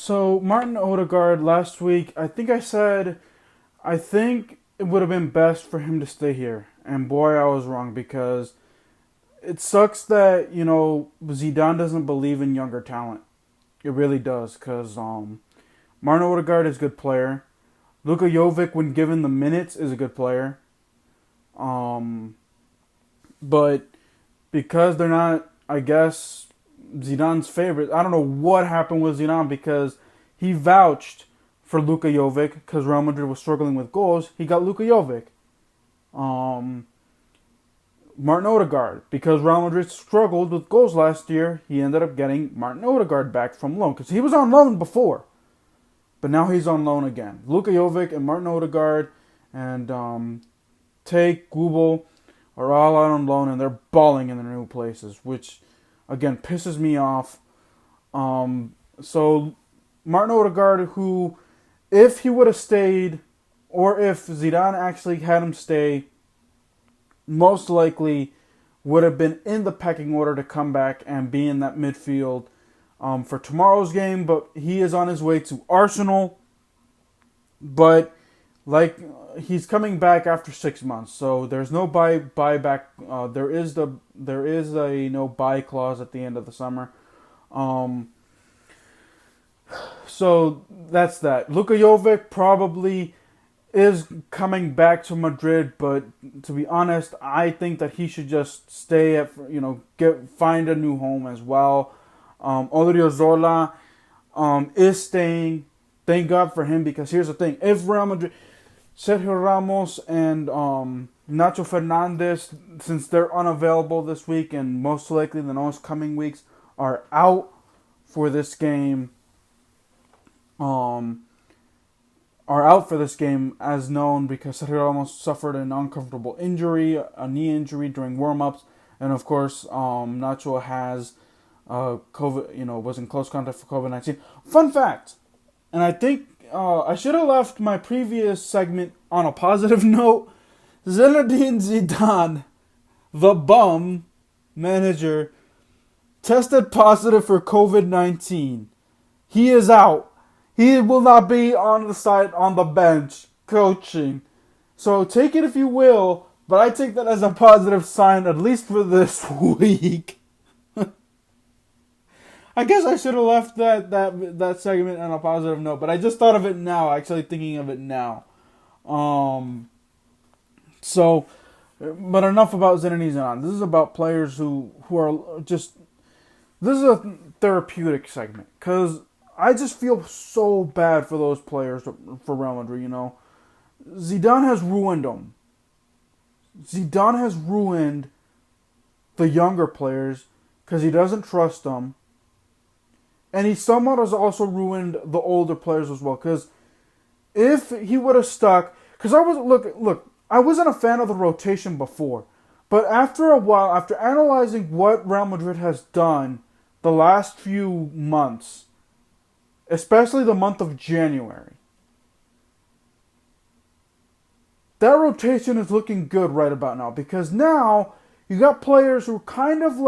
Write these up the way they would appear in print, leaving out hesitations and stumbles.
So Martin Odegaard last week, I think it would have been best for him to stay here, and boy, I was wrong because it sucks that Zidane doesn't believe in younger talent. It really does, because Martin Odegaard is a good player. Luka Jovic, when given the minutes, is a good player. Um, but because they're not, I guess, Zidane's favorite. I don't know what happened with Zidane because he vouched for Luka Jovic because Real Madrid was struggling with goals. He got Luka Jovic. Um, Martin Odegaard, because Real Madrid struggled with goals last year, he ended up getting Martin Odegaard back from loan because he was on loan before, but now he's on loan again. Luka Jovic and Martin Odegaard and Take Gubel are all out on loan and they're balling in their new places, which again pisses me off. So Martin Odegaard, who, if he would have stayed, or if Zidane actually had him stay, most likely would have been in the pecking order to come back and be in that midfield for tomorrow's game. But he is on his way to Arsenal. But like he's coming back after 6 months, so there's no buyback. There is a no buy clause at the end of the summer. Um, so that's that. Luka Jovic probably is coming back to Madrid, but to be honest, I think that he should just stay at find a new home as well. Odriozola is staying. Thank God for him, because here's the thing: if Real Madrid, Sergio Ramos and Nacho Fernandez, since they're unavailable this week and most likely the next coming weeks, are out for this game. Um, are out for this game as known because Sergio Ramos suffered an uncomfortable injury, a knee injury during warm-ups, and of course Nacho has COVID. Was in close contact for COVID-19. Fun fact, and I think I should have left my previous segment on a positive note. Zinedine Zidane, the bum manager, tested positive for COVID-19. He is out. He will not be on the bench, coaching. So take it if you will, but I take that as a positive sign, at least for this week. I guess I should have left that segment on a positive note, but I just thought of it now, actually thinking of it now. Um, so, but enough about Zinedine Zidane. This is about players who are just. This is a therapeutic segment, because I just feel so bad for those players for Real Madrid. Zidane has ruined them. Zidane has ruined the younger players because he doesn't trust them. And he somewhat has also ruined the older players as well. Because if he would have stuck, because I wasn't a fan of the rotation before, but after a while, after analyzing what Real Madrid has done the last few months, especially the month of January, that rotation is looking good right about now, because now you got players who are kind of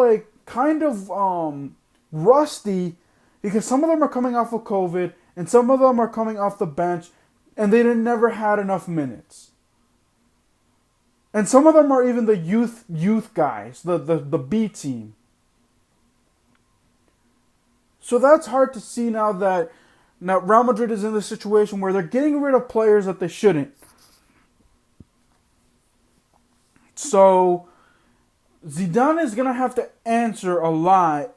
rusty, because some of them are coming off of COVID and some of them are coming off the bench and they never had enough minutes. And some of them are even the youth guys, the B team. So that's hard to see now that Real Madrid is in this situation where they're getting rid of players that they shouldn't. So Zidane is going to have to answer a lot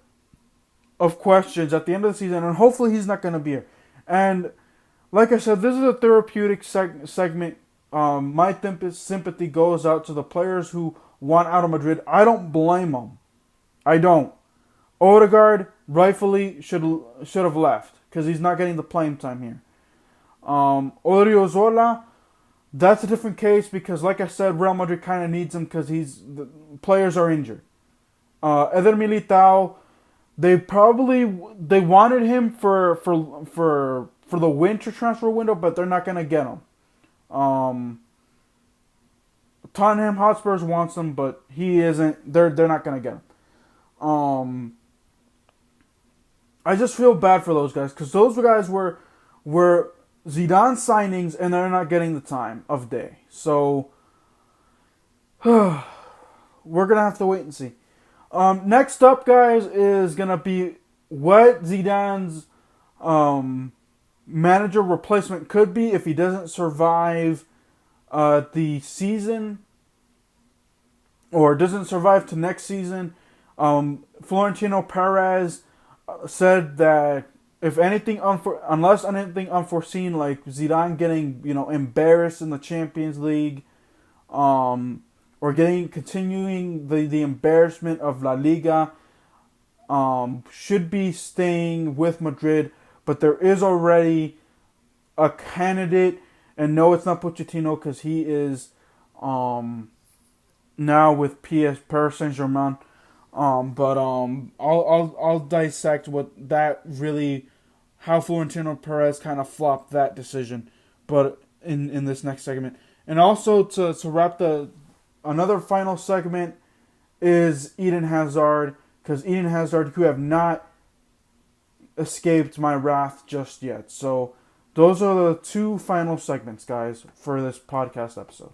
of questions at the end of the season, and hopefully he's not going to be here. And like I said, this is a therapeutic segment. My sympathy goes out to the players who want out of Madrid. I don't blame them. I don't. Odegaard rightfully should have left because he's not getting the playing time here. Odriozola, that's a different case because, like I said, Real Madrid kind of needs him because the players are injured. Eder Militao, they wanted him for the winter transfer window, but they're not gonna get him. Tottenham Hotspurs wants him, but he isn't. They're not gonna get him. I just feel bad for those guys because those guys were Zidane signings and they're not getting the time of day. So we're gonna have to wait and see. Next up, guys, is gonna be what Zidane's manager replacement could be if he doesn't survive the season or doesn't survive to next season. Florentino Perez said that if anything unless anything unforeseen like Zidane getting embarrassed in the Champions League, or continuing the embarrassment of La Liga, should be staying with Madrid. But there is already a candidate, and no, it's not Pochettino because he is now with Paris Saint-Germain. But I'll dissect what that really, how Florentino Perez kind of flopped that decision, but in this next segment. And also to wrap another final segment is Eden Hazard, because Eden Hazard, who have not escaped my wrath just yet. So those are the two final segments, guys, for this podcast episode.